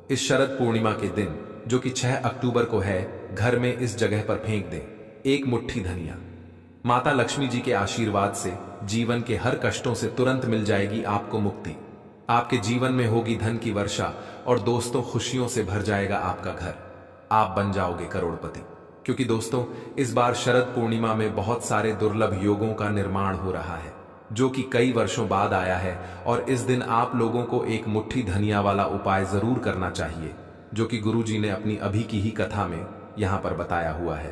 इस शरद पूर्णिमा के दिन जो कि 6 अक्टूबर को है, घर में इस जगह पर फेंक दें एक मुट्ठी धनिया। माता लक्ष्मी जी के आशीर्वाद से जीवन के हर कष्टों से तुरंत मिल जाएगी आपको मुक्ति। आपके जीवन में होगी धन की वर्षा और दोस्तों खुशियों से भर जाएगा आपका घर। आप बन जाओगे करोड़पति। क्योंकि दोस्तों इस बार शरद पूर्णिमा में बहुत सारे दुर्लभ योगों का निर्माण हो रहा है जो कि कई वर्षों बाद आया है, और इस दिन आप लोगों को एक मुट्ठी धनिया वाला उपाय जरूर करना चाहिए जो कि गुरुजी ने अपनी अभी की ही कथा में यहां पर बताया हुआ है।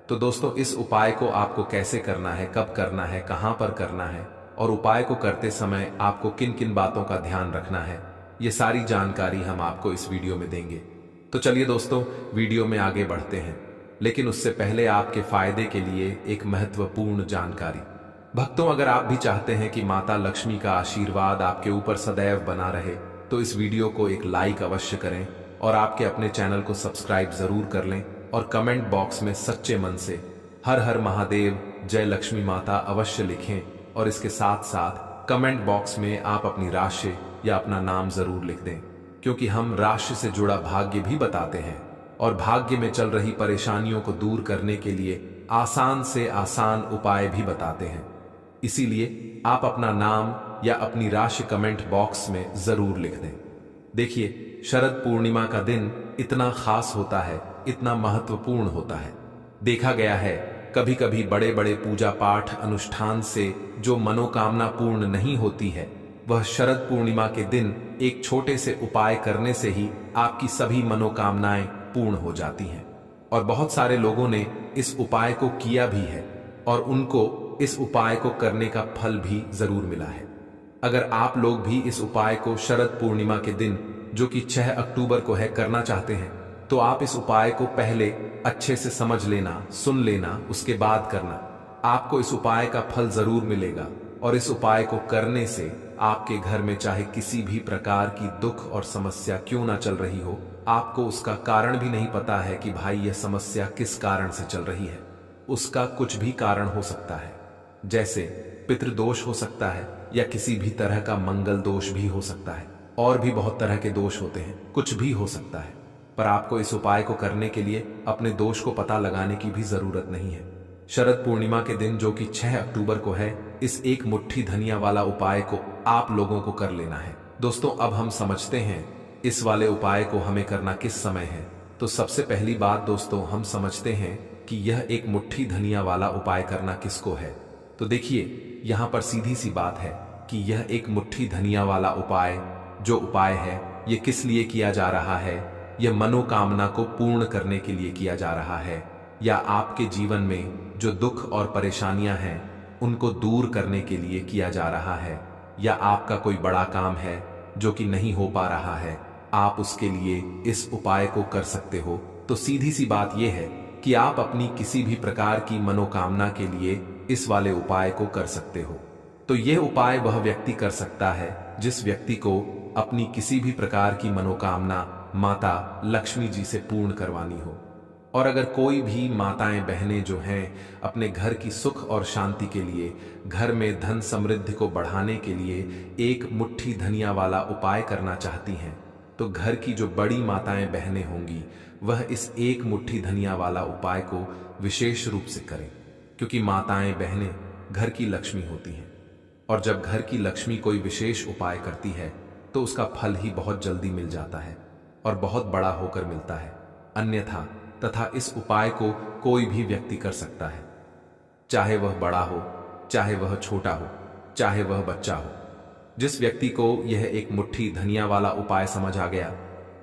तो दोस्तों इस उपाय को आपको कैसे करना है, कब करना है, कहां पर करना है और उपाय को करते समय आपको किन किन बातों का ध्यान रखना है, ये सारी जानकारी हम आपको इस वीडियो में देंगे। तो चलिए दोस्तों वीडियो में आगे बढ़ते हैं, लेकिन उससे पहले आपके फायदे के लिए एक महत्वपूर्ण जानकारी। भक्तों अगर आप भी चाहते हैं कि माता लक्ष्मी का आशीर्वाद आपके ऊपर सदैव बना रहे तो इस वीडियो को एक लाइक अवश्य करें और आपके अपने चैनल को सब्सक्राइब जरूर कर लें और कमेंट बॉक्स में सच्चे मन से हर हर महादेव जय लक्ष्मी माता अवश्य लिखें। और इसके साथ साथ कमेंट बॉक्स में आप अपनी राशि या अपना नाम जरूर लिख दें, क्योंकि हम राशि से जुड़ा भाग्य भी बताते हैं और भाग्य में चल रही परेशानियों को दूर करने के लिए आसान से आसान उपाय भी बताते हैं। इसीलिए आप अपना नाम या अपनी राशि कमेंट बॉक्स में जरूर लिख दें। देखिए शरद पूर्णिमा का दिन इतना खास होता है, इतना महत्वपूर्ण होता है। देखा गया है कभी कभी बड़े बड़े पूजा पाठ अनुष्ठान से जो मनोकामना पूर्ण नहीं होती है, वह शरद पूर्णिमा के दिन एक छोटे से उपाय करने से ही आपकी सभी मनोकामनाएं पूर्ण हो जाती हैं। और बहुत सारे लोगों ने इस उपाय को किया भी है और उनको इस उपाय को करने का फल भी जरूर मिला है। अगर आप लोग भी इस उपाय को शरद पूर्णिमा के दिन जो कि 6 अक्टूबर को है करना चाहते हैं, तो आप इस उपाय को पहले अच्छे से समझ लेना, सुन लेना, उसके बाद करना। आपको इस उपाय का फल जरूर मिलेगा और इस उपाय को करने से आपके घर में चाहे किसी भी प्रकार की दुख और समस्या क्यों ना चल रही हो, आपको उसका कारण भी नहीं पता है कि भाई यह समस्या किस कारण से चल रही है, उसका कुछ भी कारण हो सकता है। जैसे पितृदोष हो सकता है या किसी भी तरह का मंगल दोष भी हो सकता है, और भी बहुत तरह के दोष होते हैं, कुछ भी हो सकता है। पर आपको इस उपाय को करने के लिए अपने दोष को पता लगाने की भी जरूरत नहीं है। शरद पूर्णिमा के दिन जो कि 6 अक्टूबर को है, इस एक मुट्ठी धनिया वाला उपाय को आप लोगों को कर लेना है। दोस्तों अब हम समझते हैं इस वाले उपाय को हमें करना किस समय है। तो सबसे पहली बात दोस्तों हम समझते हैं कि यह एक मुट्ठी धनिया वाला उपाय करना किसको है। तो देखिए यहाँ पर सीधी सी बात है कि यह एक मुट्ठी धनिया वाला उपाय जो उपाय है ये किस लिए किया जा रहा है। यह मनोकामना को पूर्ण करने के लिए किया जा रहा है, या आपके जीवन में जो दुख और परेशानियां हैं उनको दूर करने के लिए किया जा रहा है, या आपका कोई बड़ा काम है जो कि नहीं हो पा रहा है, आप उसके लिए इस उपाय को कर सकते हो। तो सीधी सी बात यह है कि आप अपनी किसी भी प्रकार की मनोकामना के लिए इस वाले उपाय को कर सकते हो। तो यह उपाय वह व्यक्ति कर सकता है जिस व्यक्ति को अपनी किसी भी प्रकार की मनोकामना माता लक्ष्मी जी से पूर्ण करवानी हो। और अगर कोई भी माताएं बहनें जो हैं अपने घर की सुख और शांति के लिए, घर में धन समृद्धि को बढ़ाने के लिए एक मुट्ठी धनिया वाला उपाय करना चाहती हैं, तो घर की जो बड़ी माताएं बहनें होंगी वह इस एक मुट्ठी धनिया वाला उपाय को विशेष रूप से करें, क्योंकि माताएं बहनें घर की लक्ष्मी होती हैं। और जब घर की लक्ष्मी कोई विशेष उपाय करती है तो उसका फल ही बहुत जल्दी मिल जाता है और बहुत बड़ा होकर मिलता है। अन्यथा तथा इस उपाय को कोई भी व्यक्ति कर सकता है, चाहे वह बड़ा हो, चाहे वह छोटा हो, चाहे वह बच्चा हो। जिस व्यक्ति को यह एक मुट्ठी धनिया वाला उपाय समझ आ गया,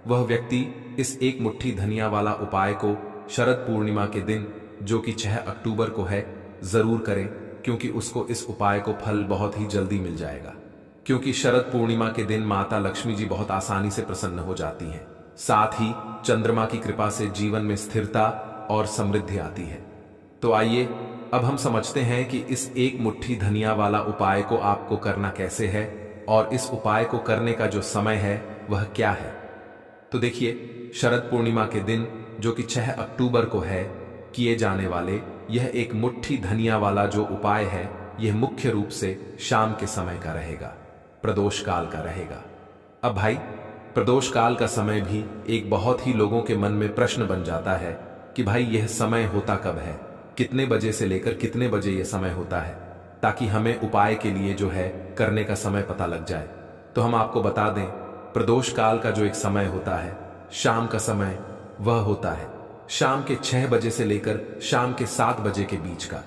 वह व्यक्ति इस एक मुट्ठी धनिया वाला उपाय को शरद पूर्णिमा के दिन जो कि 6 अक्टूबर को है जरूर करे, क्योंकि उसको इस उपाय को फल बहुत ही जल्दी मिल जाएगा। क्योंकि शरद पूर्णिमा के दिन माता लक्ष्मी जी बहुत आसानी से प्रसन्न हो जाती हैं, साथ ही चंद्रमा की कृपा से जीवन में स्थिरता और समृद्धि आती है। तो आइए अब हम समझते हैं कि इस एक मुट्ठी धनिया वाला उपाय को आपको करना कैसे है और इस उपाय को करने का जो समय है वह क्या है। तो देखिए शरद पूर्णिमा के दिन जो कि 6 अक्टूबर को है किए जाने वाले यह एक मुट्ठी धनिया वाला जो उपाय है, यह मुख्य रूप से शाम के समय का रहेगा, प्रदोष काल का रहेगा। अब भाई प्रदोष काल का समय भी एक बहुत ही लोगों के मन में प्रश्न बन जाता है कि भाई यह समय होता कब है, कितने बजे से लेकर कितने बजे यह समय होता है, ताकि हमें उपाय के लिए जो है करने का समय पता लग जाए। तो हम आपको बता दें, प्रदोष काल का जो एक समय होता है, शाम का समय, वह होता है शाम के 6 बजे से लेकर शाम के 7 बजे के बीच का।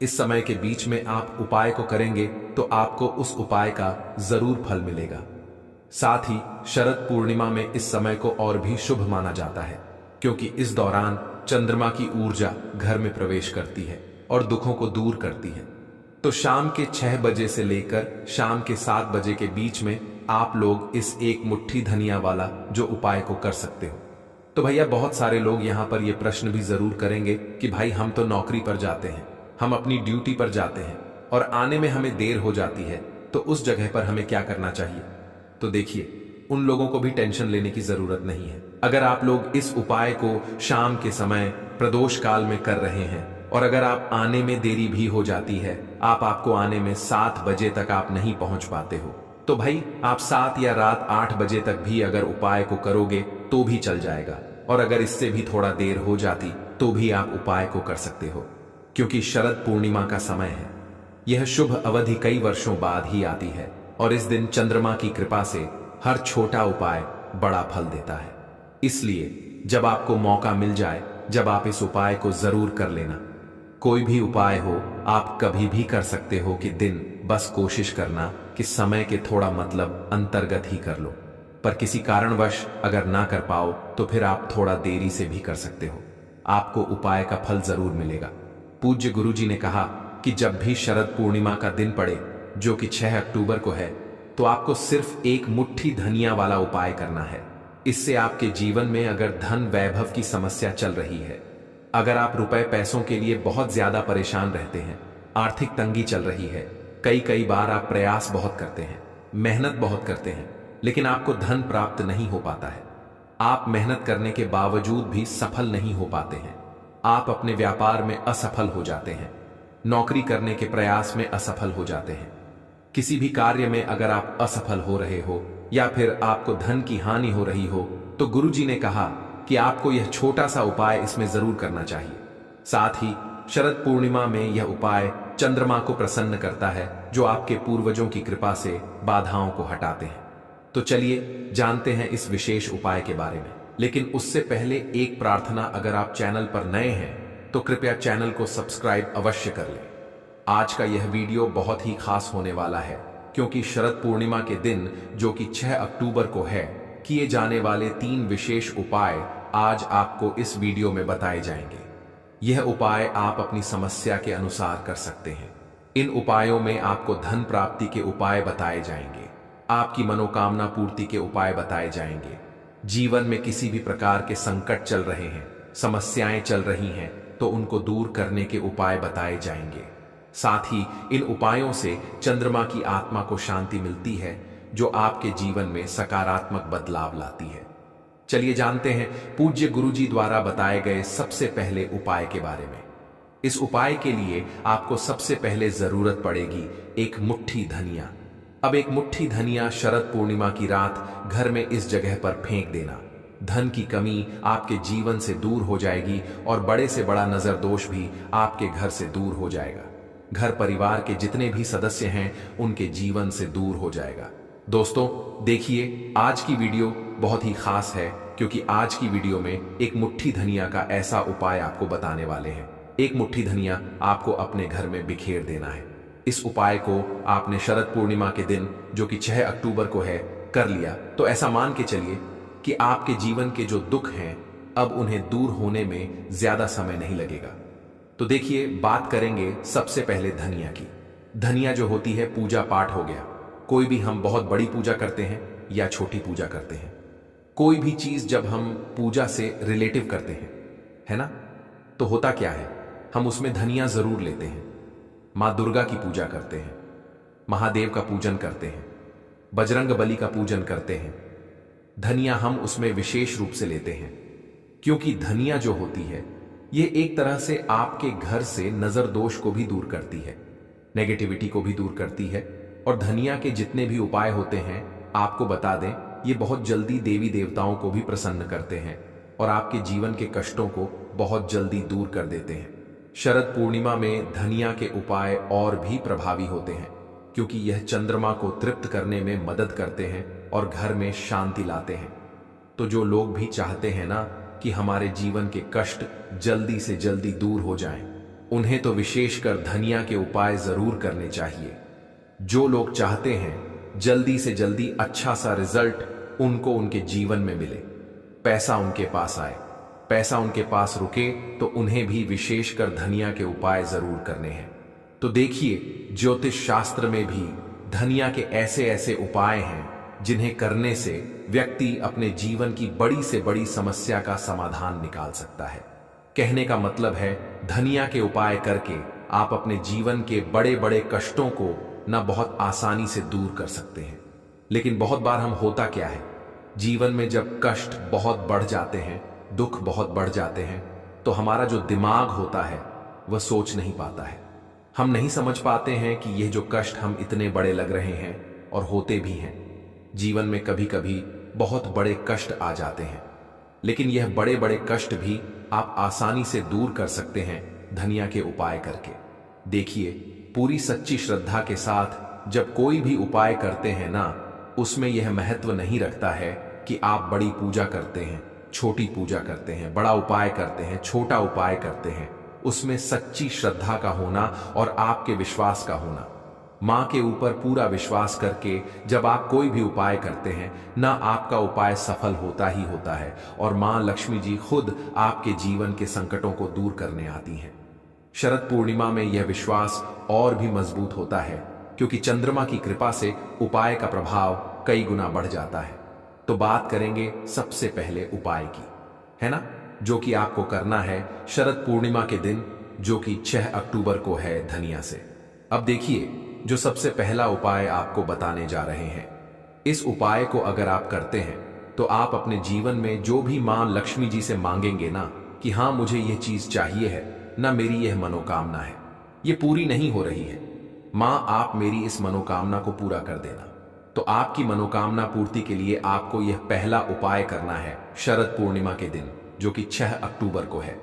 इस समय के बीच में आप उपाय को करेंगे तो आपको उस उपाय का जरूर फल मिलेगा। साथ ही शरद पूर्णिमा में इस समय को और भी शुभ माना जाता है, क्योंकि इस दौरान चंद्रमा की ऊर्जा घर में प्रवेश करती है और दुखों को दूर करती है। तो शाम के 6 बजे से लेकर शाम के 7 बजे के बीच में आप लोग इस एक मुट्ठी धनिया वाला जो उपाय को कर सकते हो। तो भैया बहुत सारे लोग यहाँ पर यह प्रश्न भी जरूर करेंगे कि भाई हम तो नौकरी पर जाते हैं, हम अपनी ड्यूटी पर जाते हैं और आने में हमें देर हो जाती है, तो उस जगह पर हमें क्या करना चाहिए। तो देखिए, उन लोगों को भी टेंशन लेने की जरूरत नहीं है। अगर आप लोग इस उपाय को शाम के समय प्रदोष काल में कर रहे हैं और अगर आप आने में देरी भी हो जाती है, आपको आने में 7 बजे तक आप नहीं पहुंच पाते हो, तो भाई आप 7 या रात 8 बजे तक भी अगर उपाय को करोगे तो भी चल जाएगा। और अगर इससे भी थोड़ा देर हो जाती तो भी आप उपाय को कर सकते हो, क्योंकि शरद पूर्णिमा का समय है। यह शुभ अवधि कई वर्षों बाद ही आती है और इस दिन चंद्रमा की कृपा से हर छोटा उपाय बड़ा फल देता है। इसलिए जब आपको मौका मिल जाए, जब आप इस उपाय को जरूर कर लेना। कोई भी उपाय हो, आप कभी भी कर सकते हो कि दिन, बस कोशिश करना कि समय के थोड़ा मतलब अंतर्गत ही कर लो। पर किसी कारणवश अगर ना कर पाओ तो फिर आप थोड़ा देरी से भी कर सकते हो, आपको उपाय का फल जरूर मिलेगा। पूज्य गुरुजी ने कहा कि जब भी शरद पूर्णिमा का दिन पड़े, जो कि 6 अक्टूबर को है, तो आपको सिर्फ एक मुट्ठी धनिया वाला उपाय करना है। इससे आपके जीवन में अगर धन वैभव की समस्या चल रही है, अगर आप रुपए पैसों के लिए बहुत ज्यादा परेशान रहते हैं, आर्थिक तंगी चल रही है, कई बार आप प्रयास बहुत करते हैं, मेहनत बहुत करते हैं, लेकिन आपको धन प्राप्त नहीं हो पाता है, आप मेहनत करने के बावजूद भी सफल नहीं हो पाते हैं, आप अपने व्यापार में असफल हो जाते हैं, नौकरी करने के प्रयास में असफल हो जाते हैं, किसी भी कार्य में अगर आप असफल हो रहे हो या फिर आपको धन की हानि हो रही हो, तो गुरुजी ने कहा कि आपको यह छोटा सा उपाय इसमें जरूर करना चाहिए। साथ ही शरद पूर्णिमा में यह उपाय चंद्रमा को प्रसन्न करता है, जो आपके पूर्वजों की कृपा से बाधाओं को हटाते हैं। तो चलिए जानते हैं इस विशेष उपाय के बारे में, लेकिन उससे पहले एक प्रार्थना, अगर आप चैनल पर नए हैं तो कृपया चैनल को सब्सक्राइब अवश्य कर लें। आज का यह वीडियो बहुत ही खास होने वाला है, क्योंकि शरद पूर्णिमा के दिन, जो कि 6 अक्टूबर को है, किए जाने वाले 3 विशेष उपाय आज आपको इस वीडियो में बताए जाएंगे। यह उपाय आप अपनी समस्या के अनुसार कर सकते हैं। इन उपायों में आपको धन प्राप्ति के उपाय बताए जाएंगे, आपकी मनोकामना पूर्ति के उपाय बताए जाएंगे, जीवन में किसी भी प्रकार के संकट चल रहे हैं, समस्याएं चल रही हैं, तो उनको दूर करने के उपाय बताए जाएंगे। साथ ही इन उपायों से चंद्रमा की आत्मा को शांति मिलती है, जो आपके जीवन में सकारात्मक बदलाव लाती है। चलिए जानते हैं पूज्य गुरुजी द्वारा बताए गए सबसे पहले उपाय के बारे में। इस उपाय के लिए आपको सबसे पहले जरूरत पड़ेगी एक मुट्ठी धनिया। अब एक मुट्ठी धनिया शरद पूर्णिमा की रात घर में इस जगह पर फेंक देना। धन की कमी आपके जीवन से दूर हो जाएगी और बड़े से बड़ा नजर दोष भी आपके घर से दूर हो जाएगा। घर परिवार के जितने भी सदस्य हैं उनके जीवन से दूर हो जाएगा। दोस्तों देखिए, आज की वीडियो बहुत ही खास है, क्योंकि आज की वीडियो में एक मुट्ठी धनिया का ऐसा उपाय आपको बताने वाले हैं। एक मुट्ठी धनिया आपको अपने घर में बिखेर देना है। इस उपाय को आपने शरद पूर्णिमा के दिन, जो कि 6 अक्टूबर को है, कर लिया, तो ऐसा मान के चलिए कि आपके जीवन के जो दुख हैं अब उन्हें दूर होने में ज्यादा समय नहीं लगेगा। तो देखिए, बात करेंगे सबसे पहले धनिया की। धनिया जो होती है, पूजा पाठ हो गया, कोई भी हम बहुत बड़ी पूजा करते हैं या छोटी पूजा करते हैं, कोई भी चीज जब हम पूजा से रिलेटिव करते हैं, है ना, तो होता क्या है, हम उसमें धनिया जरूर लेते हैं। माँ दुर्गा की पूजा करते हैं, महादेव का पूजन करते हैं, बजरंग बली का पूजन करते हैं, धनिया हम उसमें विशेष रूप से लेते हैं, क्योंकि धनिया जो होती है ये एक तरह से आपके घर से नजर दोष को भी दूर करती है, नेगेटिविटी को भी दूर करती है। और धनिया के जितने भी उपाय होते हैं, आपको बता दें ये बहुत जल्दी देवी देवताओं को भी प्रसन्न करते हैं और आपके जीवन के कष्टों को बहुत जल्दी दूर कर देते हैं। शरद पूर्णिमा में धनिया के उपाय और भी प्रभावी होते हैं क्योंकि यह चंद्रमा को तृप्त करने में मदद करते हैं और घर में शांति लाते हैं। तो जो लोग भी चाहते हैं ना कि हमारे जीवन के कष्ट जल्दी से जल्दी दूर हो जाएं, उन्हें तो विशेषकर धनिया के उपाय जरूर करने चाहिए। जो लोग चाहते हैं जल्दी से जल्दी अच्छा सा रिजल्ट उनको उनके जीवन में मिले, पैसा उनके पास आए, पैसा उनके पास रुके, तो उन्हें भी विशेषकर धनिया के उपाय जरूर करने हैं। तो देखिए, ज्योतिष शास्त्र में भी धनिया के ऐसे ऐसे उपाय हैं जिन्हें करने से व्यक्ति अपने जीवन की बड़ी से बड़ी समस्या का समाधान निकाल सकता है। कहने का मतलब है, धनिया के उपाय करके आप अपने जीवन के बड़े बड़े कष्टों को ना बहुत आसानी से दूर कर सकते हैं। लेकिन बहुत बार हम होता क्या है, जीवन में जब कष्ट बहुत बढ़ जाते हैं, दुख बहुत बढ़ जाते हैं, तो हमारा जो दिमाग होता है वह सोच नहीं पाता है। हम नहीं समझ पाते हैं कि यह जो कष्ट हम इतने बड़े लग रहे हैं और होते भी हैं। जीवन में कभी कभी बहुत बड़े कष्ट आ जाते हैं, लेकिन यह बड़े बड़े कष्ट भी आप आसानी से दूर कर सकते हैं धनिया के उपाय करके। देखिए, पूरी सच्ची श्रद्धा के साथ जब कोई भी उपाय करते हैं ना, उसमें यह महत्व नहीं रखता है कि आप बड़ी पूजा करते हैं, छोटी पूजा करते हैं, बड़ा उपाय करते हैं, छोटा उपाय करते हैं। उसमें सच्ची श्रद्धा का होना और आपके विश्वास का होना। मां के ऊपर पूरा विश्वास करके जब आप कोई भी उपाय करते हैं ना, आपका उपाय सफल होता ही होता है और मां लक्ष्मी जी खुद आपके जीवन के संकटों को दूर करने आती हैं। शरद पूर्णिमा में यह विश्वास और भी मजबूत होता है क्योंकि चंद्रमा की कृपा से उपाय का प्रभाव कई गुना बढ़ जाता है। तो बात करेंगे सबसे पहले उपाय की, है ना, जो कि आपको करना है शरद पूर्णिमा के दिन, जो कि 6 अक्टूबर को है धनिया से। अब देखिए, जो सबसे पहला उपाय आपको बताने जा रहे हैं, इस उपाय को अगर आप करते हैं तो आप अपने जीवन में जो भी मां लक्ष्मी जी से मांगेंगे ना कि हाँ मुझे यह चीज चाहिए है ना, मेरी यह मनोकामना है, ये पूरी नहीं हो रही है, मां आप मेरी इस मनोकामना को पूरा कर देना। तो आपकी मनोकामना पूर्ति के लिए आपको यह पहला उपाय करना है शरद पूर्णिमा के दिन, जो कि 6 अक्टूबर को है।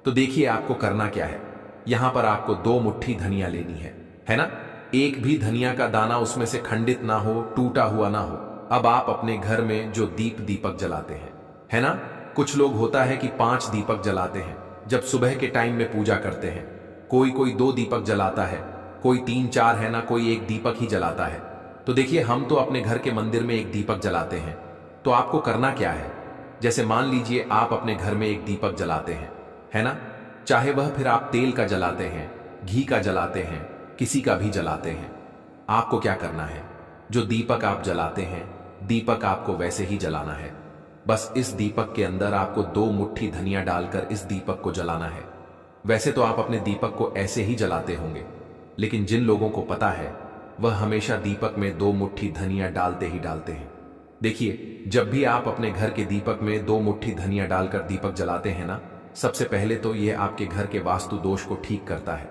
तो देखिए, आपको करना क्या है। यहां पर आपको 2 मुट्ठी धनिया लेनी है ना। एक भी धनिया का दाना उसमें से खंडित ना हो, टूटा हुआ ना हो। अब आप अपने घर में जो दीपक जलाते हैं, है ना, कुछ लोग होता है कि 5 दीपक जलाते हैं जब सुबह के टाइम में पूजा करते हैं। कोई 2 दीपक जलाता है, कोई 3-4 है ना, कोई 1 दीपक ही जलाता है। तो देखिए, हम तो अपने घर के मंदिर में 1 दीपक जलाते हैं। तो आपको करना क्या है, जैसे मान लीजिए आप अपने घर में 1 दीपक जलाते हैं, है ना, चाहे वह फिर आप तेल का जलाते हैं, घी का जलाते हैं, किसी का भी जलाते हैं। आपको क्या करना है, जो दीपक आप जलाते हैं, दीपक आपको वैसे ही जलाना है। बस इस दीपक के अंदर आपको 2 मुट्ठी धनिया डालकर इस दीपक को जलाना है। वैसे तो आप अपने दीपक को ऐसे ही जलाते होंगे, लेकिन जिन लोगों को पता है वह हमेशा दीपक में 2 मुट्ठी धनिया डालते ही डालते हैं। देखिए, जब भी आप अपने घर के दीपक में 2 मुट्ठी धनिया डालकर दीपक जलाते हैं ना, सबसे पहले तो यह आपके घर के वास्तु दोष को ठीक करता है।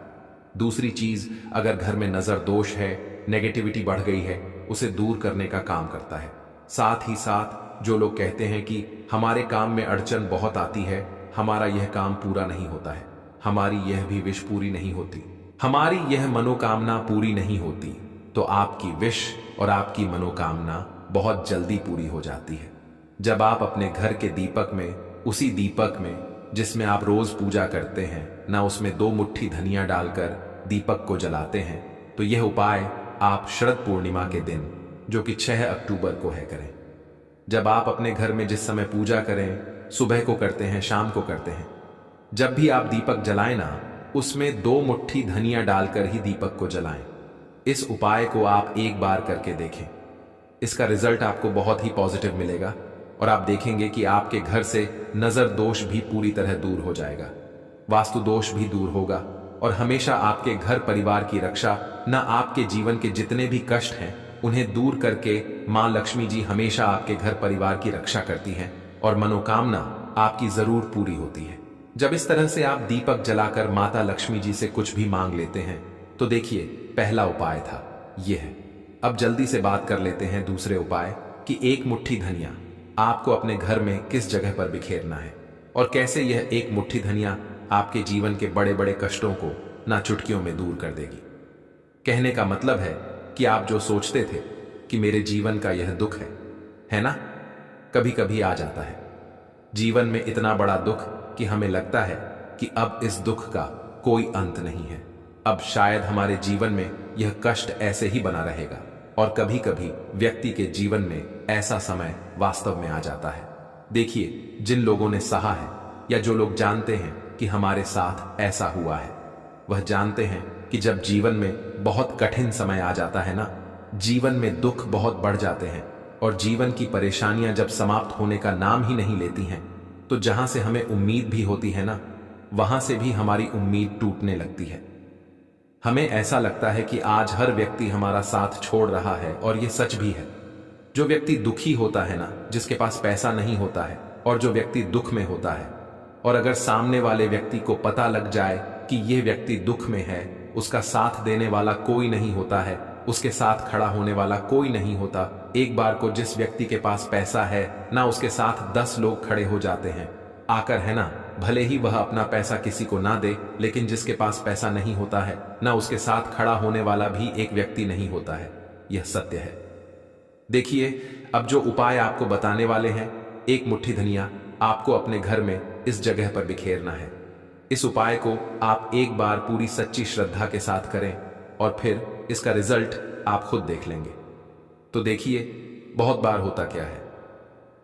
दूसरी चीज, अगर घर में नजर दोष है, नेगेटिविटी बढ़ गई है, उसे दूर करने का काम करता है। साथ ही साथ जो लोग कहते हैं कि हमारे काम में अड़चन बहुत आती है, हमारा यह काम पूरा नहीं होता है, हमारी यह भी विश पूरी नहीं होती, हमारी यह मनोकामना पूरी नहीं होती, तो आपकी विश और आपकी मनोकामना बहुत जल्दी पूरी हो जाती है। जब आप अपने घर के दीपक में, उसी दीपक में जिसमें आप रोज पूजा करते हैं ना, उसमें 2 मुट्ठी धनिया डालकर दीपक को जलाते हैं, तो यह उपाय आप शरद पूर्णिमा के दिन, जो कि 6 अक्टूबर को है, करें। जब आप अपने घर में जिस समय पूजा करें, सुबह को करते हैं, शाम को करते हैं, जब भी आप दीपक जलाएं ना, उसमें 2 मुट्ठी धनिया डालकर ही दीपक को जलाएं। इस उपाय को आप एक बार करके देखें, इसका रिजल्ट आपको बहुत ही पॉजिटिव मिलेगा और आप देखेंगे कि आपके घर से नजर दोष भी पूरी तरह दूर हो जाएगा, वास्तु दोष भी दूर होगा और हमेशा आपके घर परिवार की रक्षा, न आपके जीवन के जितने भी कष्ट हैं उन्हें दूर करके मां लक्ष्मी जी हमेशा आपके घर परिवार की रक्षा करती हैं और मनोकामना आपकी जरूर पूरी होती है। जब इस तरह से आप दीपक जलाकर माता लक्ष्मी जी से कुछ भी मांग लेते हैं, तो देखिए, पहला उपाय था यह है। अब जल्दी से बात कर लेते हैं दूसरे उपाय, कि एक मुट्ठी धनिया आपको अपने घर में किस जगह पर बिखेरना है और कैसे यह एक मुट्ठी धनिया आपके जीवन के बड़े बड़े कष्टों को ना चुटकियों में दूर कर देगी। कहने का मतलब है कि आप जो सोचते थे कि मेरे जीवन का यह दुख है ना, कभी कभी आ जाता है जीवन में इतना बड़ा दुख कि हमें लगता है कि अब इस दुख का कोई अंत नहीं है। अब शायद हमारे जीवन में यह कष्ट ऐसे ही बना रहेगा और कभी कभी व्यक्ति के जीवन में ऐसा समय वास्तव में आ जाता है। देखिए, जिन लोगों ने सहा है या जो लोग जानते हैं कि हमारे साथ ऐसा हुआ है, वह जानते हैं कि जब जीवन में बहुत कठिन समय आ जाता है ना, जीवन में दुख बहुत बढ़ जाते हैं और जीवन की परेशानियां जब समाप्त होने का नाम ही नहीं लेती हैं, तो जहां से हमें उम्मीद भी होती है ना, वहां से भी हमारी उम्मीद टूटने लगती है। हमें ऐसा लगता है कि आज हर व्यक्ति हमारा साथ छोड़ रहा है और यह सच भी है। जो व्यक्ति दुखी होता है ना, जिसके पास पैसा नहीं होता है और जो व्यक्ति दुख में होता है, और अगर सामने वाले व्यक्ति को पता लग जाए कि यह व्यक्ति दुख में है, उसका साथ देने वाला कोई नहीं होता है, उसके साथ खड़ा होने वाला कोई नहीं होता। एक बार को जिस व्यक्ति के पास पैसा है ना, उसके साथ 10 लोग खड़े हो जाते हैं आकर, है ना। भले ही वह अपना पैसा किसी को ना दे, लेकिन जिसके पास पैसा नहीं होता है ना, उसके साथ खड़ा होने वाला भी एक व्यक्ति नहीं होता है। यह सत्य है। देखिए, अब जो उपाय आपको बताने वाले हैं, एक मुट्ठी धनिया आपको अपने घर में इस जगह पर बिखेरना है। इस उपाय को आप एक बार पूरी सच्ची श्रद्धा के साथ करें और फिर इसका रिजल्ट आप खुद देख लेंगे। तो देखिए, बहुत बार होता क्या है,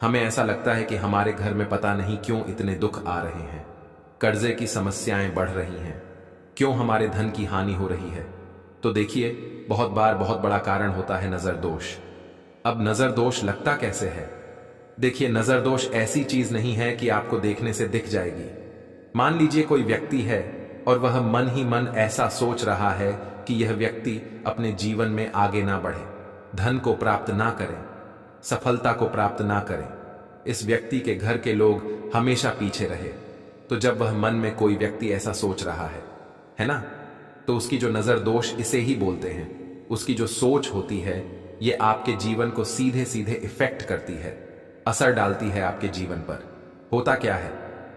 हमें ऐसा लगता है कि हमारे घर में पता नहीं क्यों इतने दुख आ रहे हैं, कर्जे की समस्याएं बढ़ रही हैं, क्यों हमारे धन की हानि हो रही है। तो देखिए, बहुत बार बहुत बड़ा कारण होता है नजर दोष। अब नजर दोष लगता कैसे है? देखिए, नजर दोष ऐसी चीज नहीं है कि आपको देखने से दिख जाएगी। मान लीजिए कोई व्यक्ति है और वह मन ही मन ऐसा सोच रहा है कि यह व्यक्ति अपने जीवन में आगे ना बढ़े, धन को प्राप्त ना करे, सफलता को प्राप्त ना करें, इस व्यक्ति के घर के लोग हमेशा पीछे रहे। तो जब वह मन में कोई व्यक्ति ऐसा सोच रहा है ना, तो उसकी जो नजर दोष इसे ही बोलते हैं, उसकी जो सोच होती है, ये आपके जीवन को सीधे सीधे इफेक्ट करती है, असर डालती है आपके जीवन पर। होता क्या है,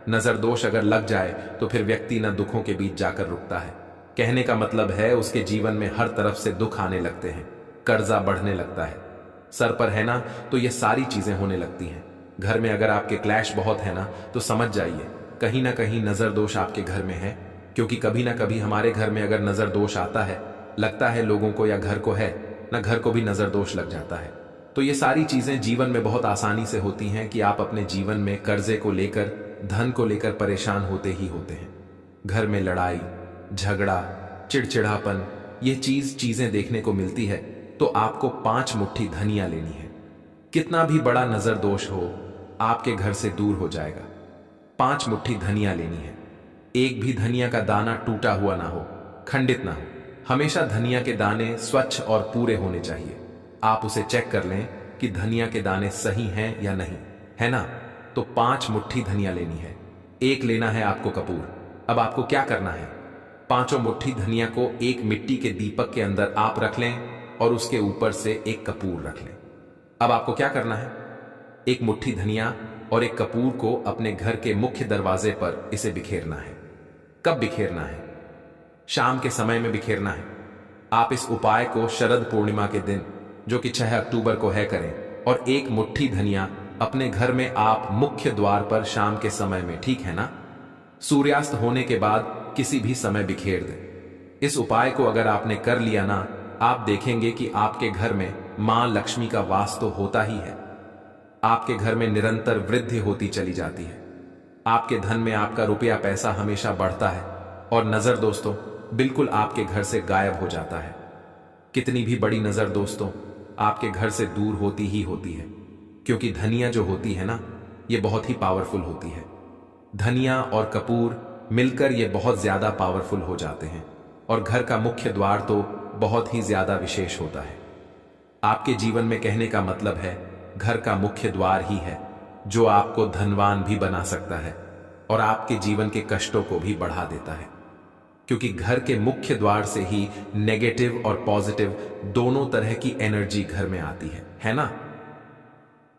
नजर दोष अगर लग जाए तो फिर व्यक्ति न दुखों के बीच जाकर रुकता है। कहने का मतलब है उसके जीवन में हर तरफ से दुख आने लगते हैं, कर्जा बढ़ने लगता है, सर पर है ना, तो ये सारी चीजें होने लगती हैं। घर में अगर आपके क्लैश बहुत है ना, तो समझ जाइए कहीं ना कहीं नजर दोष आपके घर में है। क्योंकि कभी ना कभी हमारे घर में अगर नजर दोष आता है, लगता है लोगों को या घर को है ना, घर को भी नजर दोष लग जाता है। तो ये सारी चीजें जीवन में बहुत आसानी से होती हैं कि आप अपने जीवन में कर्जे को लेकर, धन को लेकर परेशान होते ही होते हैं। घर में लड़ाई झगड़ा, चिड़चिड़ापन, ये चीजें देखने को मिलती है। तो आपको 5 मुट्ठी धनिया लेनी है। कितना भी बड़ा नजर दोष हो, आपके घर से दूर हो जाएगा। 5 मुट्ठी धनिया लेनी है। एक भी धनिया का दाना टूटा हुआ ना हो, खंडित ना हो। हमेशा धनिया के दाने स्वच्छ और पूरे होने चाहिए। आप उसे चेक कर लें कि धनिया के दाने सही हैं या नहीं, है ना। तो 5 मुट्ठी धनिया लेनी है। एक लेना है आपको कपूर। अब आपको क्या करना है, 5 मुट्ठी धनिया को एक मिट्टी के दीपक के अंदर आप रख लें और उसके ऊपर से एक कपूर रख लें। अब आपको क्या करना है, एक मुट्ठी धनिया और एक कपूर को अपने घर के मुख्य दरवाजे पर इसे बिखेरना है। कब बिखेरना है? शाम के समय में बिखेरना है। आप इस उपाय को शरद पूर्णिमा के दिन, जो कि 6 अक्टूबर को है, करें और एक मुट्ठी धनिया अपने घर में आप मुख्य द्वार पर शाम के समय में, ठीक है ना, सूर्यास्त होने के बाद किसी भी समय बिखेर दें। इस उपाय को अगर आपने कर लिया ना, आप देखेंगे कि आपके घर में मां लक्ष्मी का वास तो होता ही है। आपके घर में निरंतर वृद्धि होती चली जाती है। आपके धन में आपका रुपया पैसा हमेशा बढ़ता है और नजर दोस्तों बिल्कुल आपके घर से गायब हो जाता है। कितनी भी बड़ी नजर दोस्तों आपके घर से दूर होती ही होती है, क्योंकि धनिया जो होती है ना, ये बहुत ही पावरफुल होती है। धनिया और कपूर मिलकर ये बहुत ज्यादा पावरफुल हो जाते हैं और घर का मुख्य द्वार तो बहुत ही ज्यादा विशेष होता है। आपके जीवन में कहने का मतलब है घर का मुख्य द्वार ही है जो आपको धनवान भी बना सकता है और आपके जीवन के कष्टों को भी बढ़ा देता है, क्योंकि घर के मुख्य द्वार से ही नेगेटिव और पॉजिटिव दोनों तरह की एनर्जी घर में आती है ना।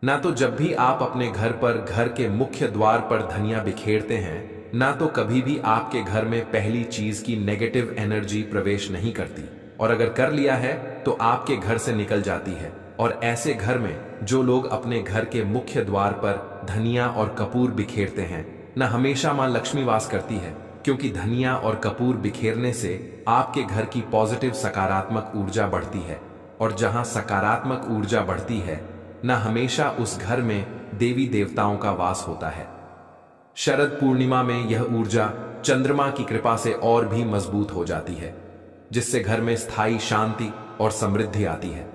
ना तो जब भी आप अपने घर पर घर के मुख्य द्वार पर धनिया बिखेरते हैं, ना तो कभी भी आपके घर में पहली चीज की नेगेटिव एनर्जी प्रवेश नहीं करती, और अगर कर लिया है तो आपके घर से निकल जाती है। और ऐसे घर में जो लोग अपने घर के मुख्य द्वार पर धनिया और कपूर बिखेरते हैं, न हमेशा मां लक्ष्मी वास करती है, क्योंकि धनिया और कपूर बिखेरने से आपके घर की पॉजिटिव सकारात्मक ऊर्जा बढ़ती है, और जहां सकारात्मक ऊर्जा बढ़ती है न हमेशा उस घर में देवी देवताओं का वास होता है। शरद पूर्णिमा में यह ऊर्जा चंद्रमा की कृपा से और भी मजबूत हो जाती है, जिससे घर में स्थायी शांति और समृद्धि आती है।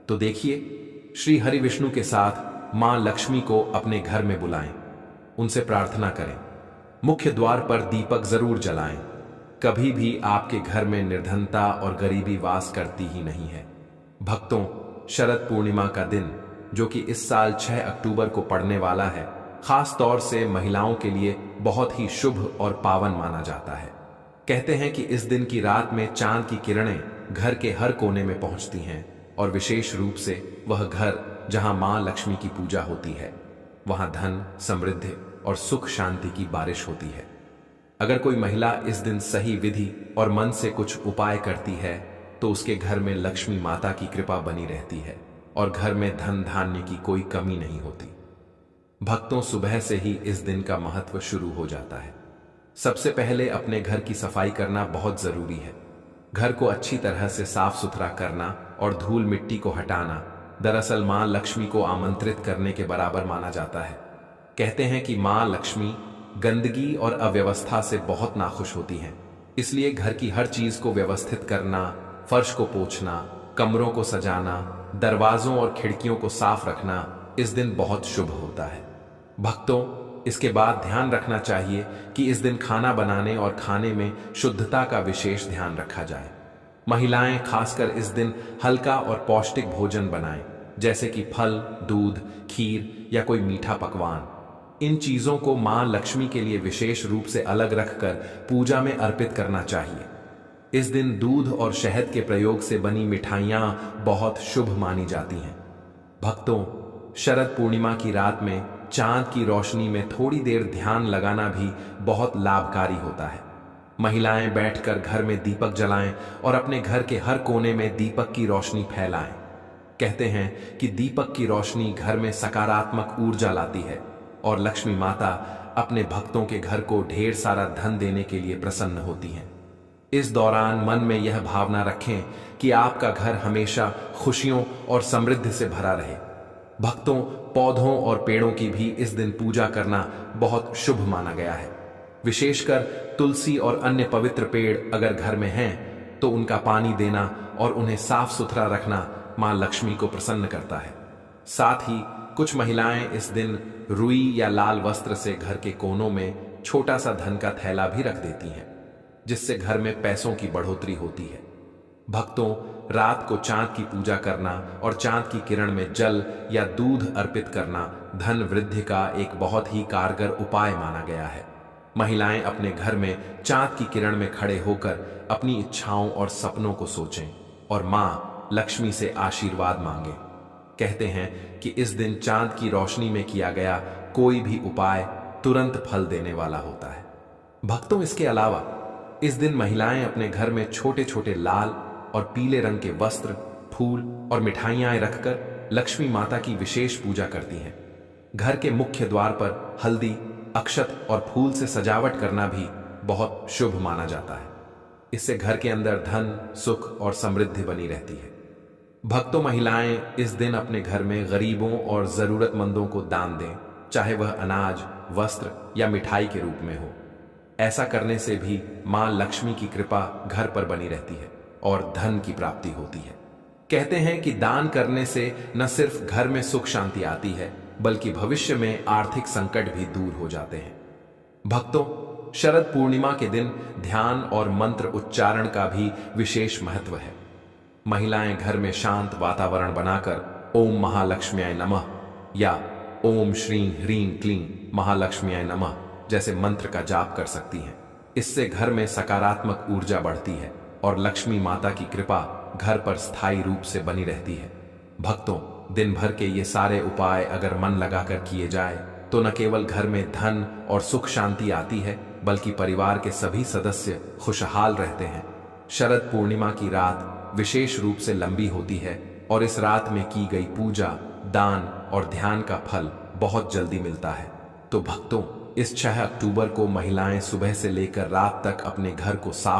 तो देखिए, श्री हरि विष्णु के साथ मां लक्ष्मी को अपने घर में बुलाएं, उनसे प्रार्थना करें, मुख्य द्वार पर दीपक जरूर जलाएं। कभी भी आपके घर में निर्धनता और गरीबी वास करती ही नहीं है। भक्तों, शरद पूर्णिमा का दिन, जो कि इस साल 6 अक्टूबर को पड़ने वाला है, खास तौर से महिलाओं के लिए बहुत ही शुभ और पावन माना जाता है। कहते हैं कि इस दिन की रात में चांद की किरणें घर के हर कोने में पहुंचती हैं, और विशेष रूप से वह घर जहां मां लक्ष्मी की पूजा होती है, वहां धन, समृद्धि और सुख शांति की बारिश होती है। अगर कोई महिला इस दिन सही विधि और मन से कुछ उपाय करती है तो उसके घर में लक्ष्मी माता की कृपा बनी रहती है और घर में धन धान्य की कोई कमी नहीं होती। भक्तों, सुबह से ही इस दिन का महत्व शुरू हो जाता है। सबसे पहले अपने घर की सफाई करना बहुत जरूरी है। घर को अच्छी तरह से साफ सुथरा करना और धूल मिट्टी को हटाना दरअसल मां लक्ष्मी को आमंत्रित करने के बराबर माना जाता है। कहते हैं कि मां लक्ष्मी गंदगी और अव्यवस्था से बहुत नाखुश होती हैं, इसलिए घर की हर चीज को व्यवस्थित करना, फर्श को पोंछना, कमरों को सजाना, दरवाजों और खिड़कियों को साफ रखना इस दिन बहुत शुभ होता है। भक्तों, इसके बाद ध्यान रखना चाहिए कि इस दिन खाना बनाने और खाने में शुद्धता का विशेष ध्यान रखा जाए। महिलाएं खासकर इस दिन हल्का और पौष्टिक भोजन बनाएं, जैसे कि फल, दूध, खीर या कोई मीठा पकवान। इन चीजों को मां लक्ष्मी के लिए विशेष रूप से अलग रखकर पूजा में अर्पित करना चाहिए। इस दिन दूध और शहद के प्रयोग से बनी मिठाइयां बहुत शुभ मानी जाती हैं। भक्तों, शरद पूर्णिमा की रात में चांद की रोशनी में थोड़ी देर ध्यान लगाना भी बहुत लाभकारी होता है। महिलाएं बैठकर घर में दीपक जलाएं और अपने घर के हर कोने में दीपक की रोशनी फैलाएं। कहते हैं कि दीपक की रोशनी घर में सकारात्मक ऊर्जा लाती है और लक्ष्मी माता अपने भक्तों के घर को ढेर सारा धन देने के लिए प्रसन्न होती हैं। इस दौरान मन में यह भावना रखें कि आपका घर हमेशा खुशियों और समृद्धि से भरा रहे। भक्तों, पौधों और पेड़ों की भी इस दिन पूजा करना बहुत शुभ माना गया है। विशेषकर तुलसी और अन्य पवित्र पेड़ अगर घर में हैं तो उनका पानी देना और उन्हें साफ सुथरा रखना मां लक्ष्मी को प्रसन्न करता है। साथ ही कुछ महिलाएं इस दिन रुई या लाल वस्त्र से घर के कोनों में छोटा सा धन का थैला भी रख देती हैं, जिससे घर में पैसों की बढ़ोतरी होती है। भक्तों, रात को चांद की पूजा करना और चांद की किरण में जल या दूध अर्पित करना धन वृद्धि का एक बहुत ही कारगर उपाय माना गया है। महिलाएं अपने घर में चांद की किरण में खड़े होकर अपनी इच्छाओं और सपनों को सोचें और मां लक्ष्मी से आशीर्वाद मांगे। कहते हैं कि इस दिन चांद की रोशनी में किया गया कोई भी उपाय तुरंत फल देने वाला होता है। भक्तों, इसके अलावा इस दिन महिलाएं अपने घर में छोटे छोटे लाल और पीले रंग के वस्त्र, फूल और मिठाइयां रखकर लक्ष्मी माता की विशेष पूजा करती हैं। घर के मुख्य द्वार पर हल्दी, अक्षत और फूल से सजावट करना भी बहुत शुभ माना जाता है। इससे घर के अंदर धन, सुख और समृद्धि बनी रहती है। भक्तों, महिलाएं इस दिन अपने घर में गरीबों और जरूरतमंदों को दान दें, चाहे वह अनाज, वस्त्र या मिठाई के रूप में हो। ऐसा करने से भी मां लक्ष्मी की कृपा घर पर बनी रहती है और धन की प्राप्ति होती है। कहते हैं कि दान करने से न सिर्फ घर में सुख शांति आती है, बल्कि भविष्य में आर्थिक संकट भी दूर हो जाते हैं। भक्तों, शरद पूर्णिमा के दिन ध्यान और मंत्र उच्चारण का भी विशेष महत्व है। महिलाएं घर में शांत वातावरण बनाकर ओम महालक्ष्म्याय नमः या ओम श्रीं ह्रीं क्लीं महालक्ष्म्याय नमः जैसे मंत्र का जाप कर सकती हैं। इससे घर में सकारात्मक ऊर्जा बढ़ती है और लक्ष्मी माता की कृपा घर पर स्थायी रूप से बनी रहती है। भक्तों, दिन भर के ये सारे उपाय अगर मन लगाकर किए जाए तो न केवल घर में धन और सुख शांति आती है, बल्कि परिवार के सभी सदस्य खुशहाल रहते हैं। शरद पूर्णिमा की रात विशेष रूप से लंबी होती है और इस रात में की गई पूजा, दान और ध्यान का फल बहुत जल्दी मिलता है। तो भक्तों, इस 6 अक्टूबर को महिलाएं सुबह से लेकर रात तक अपने घर को साफ